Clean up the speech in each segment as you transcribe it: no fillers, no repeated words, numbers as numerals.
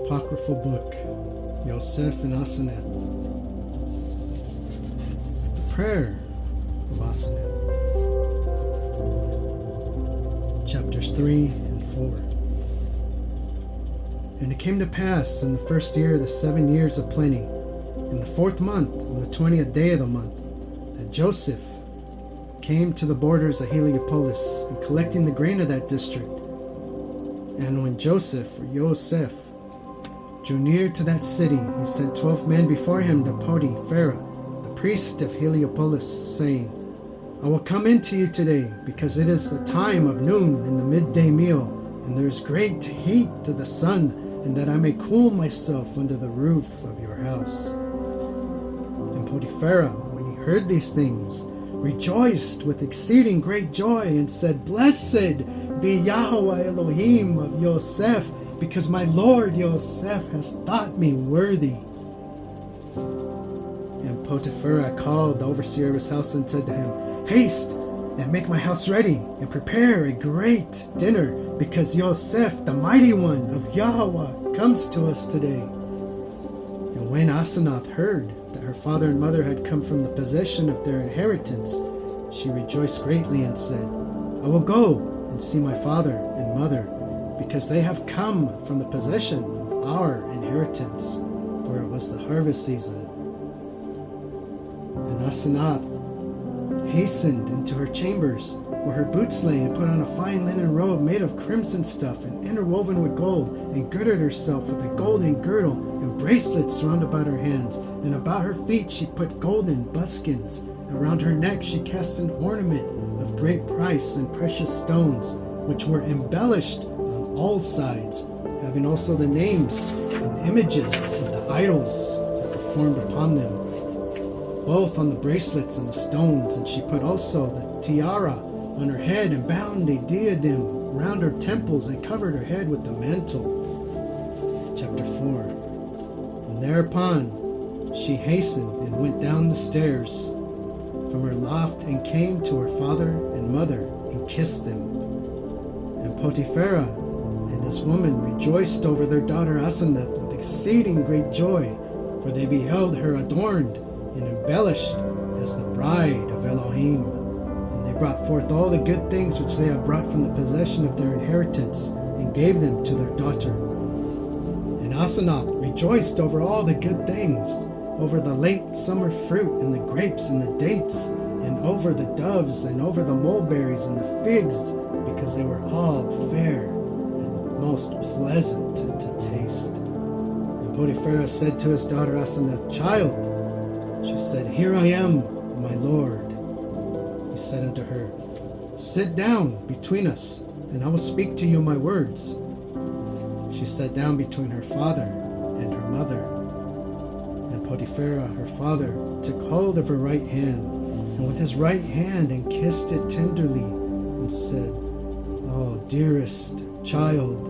Apocryphal book, Yosef and Asenath. The prayer of Asenath. Chapters 3 and 4. And it came to pass in the first year of the 7 years of plenty, in the 4th month, on the 20th day of the month, that Joseph came to the borders of Heliopolis, and collecting the grain of that district. And when Joseph, or Yosef, drew near to that city, he sent 12 men before him to Potiphera, the priest of Heliopolis, saying, I will come into you today, because it is the time of noon in the midday meal, and there is great heat to the sun, and that I may cool myself under the roof of your house. And Potiphera, when he heard these things, rejoiced with exceeding great joy, and said, Blessed be Yahweh Elohim of Yosef, because my Lord Yosef has thought me worthy. And Potiphera called the overseer of his house and said to him, Haste, and make my house ready, and prepare a great dinner, because Yosef, the mighty one of Yahweh, comes to us today. And when Asenath heard that her father and mother had come from the possession of their inheritance, she rejoiced greatly and said, I will go and see my father and mother, because they have come from the possession of our inheritance, for it was the harvest season. And Asenath hastened into her chambers, where her boots lay, and put on a fine linen robe made of crimson stuff and interwoven with gold, and girded herself with a golden girdle and bracelets round about her hands, and about her feet she put golden buskins, and round her neck she cast an ornament of great price and precious stones, which were embellished on all sides, having also the names and images of the idols that were formed upon them, both on the bracelets and the stones. And she put also the tiara on her head, and bound a diadem round her temples, and covered her head with the mantle. Chapter 4. And thereupon she hastened and went down the stairs from her loft, and came to her father and mother, and kissed them. And Potiphera and his woman rejoiced over their daughter Asenath with exceeding great joy, for they beheld her adorned and embellished as the bride of Elohim. And they brought forth all the good things which they had brought from the possession of their inheritance, and gave them to their daughter. And Asenath rejoiced over all the good things, over the late summer fruit, and the grapes, and the dates, and over the doves, and over the mulberries, and the figs, because they were all fair and most pleasant to taste. And Potiphera said to his daughter Asenath, Child, she said, Here I am, my lord. He said unto her, Sit down between us, and I will speak to you my words. She sat down between her father and her mother. And Potiphera, her father, took hold of her right hand, and with his right hand, and kissed it tenderly, and said, Oh, dearest child.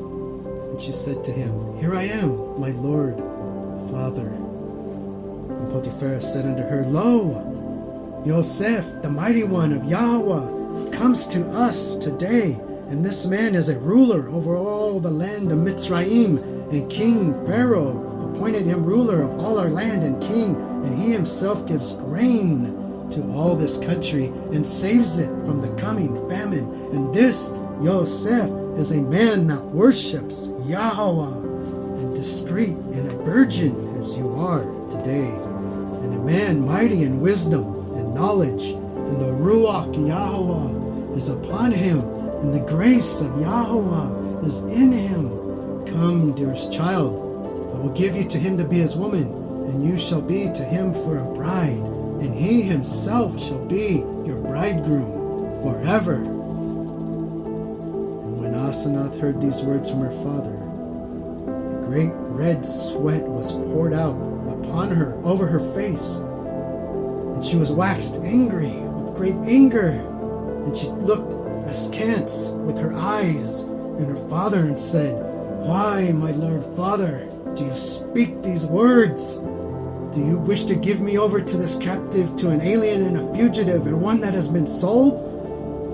And she said to him, Here I am, my lord, father. And Potiphera said unto her, Lo, Yosef, the mighty one of Yahweh, comes to us today, and this man is a ruler over all the land of Mitzrayim, and King Pharaoh appointed him ruler of all our land and king, and he himself gives grain to all this country, and saves it from the coming famine. And this Yosef is a man that worships Yahweh, and discreet, and a virgin as you are today, and a man mighty in wisdom and knowledge, and the Ruach Yahweh is upon him, and the grace of Yahweh is in him. Come, dearest child, I will give you to him to be his woman, and you shall be to him for a bride, and he himself shall be your bridegroom forever. And when Asenath heard these words from her father, a great red sweat was poured out upon her over her face, and she was waxed angry with great anger, and she looked askance with her eyes and her father, and said, Why, my lord father, do you speak these words? Do you wish to give me over to this captive, to an alien and a fugitive, and one that has been sold?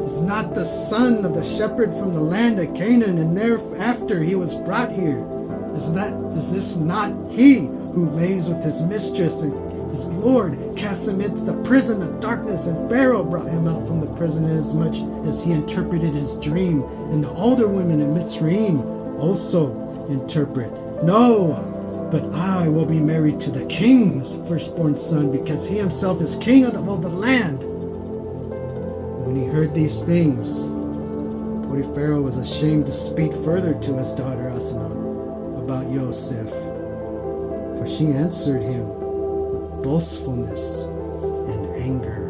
Is not the son of the shepherd from the land of Canaan, and thereafter he was brought here. Is this not he who lays with his mistress, and his lord cast him into the prison of darkness, and Pharaoh brought him out from the prison inasmuch as he interpreted his dream, and the older women in Mitzrayim also interpret? No, but I will be married to the king's firstborn son, because he himself is king of all the land." When he heard these things, Pharaoh was ashamed to speak further to his daughter Asenath about Yosef, for she answered him with boastfulness and anger.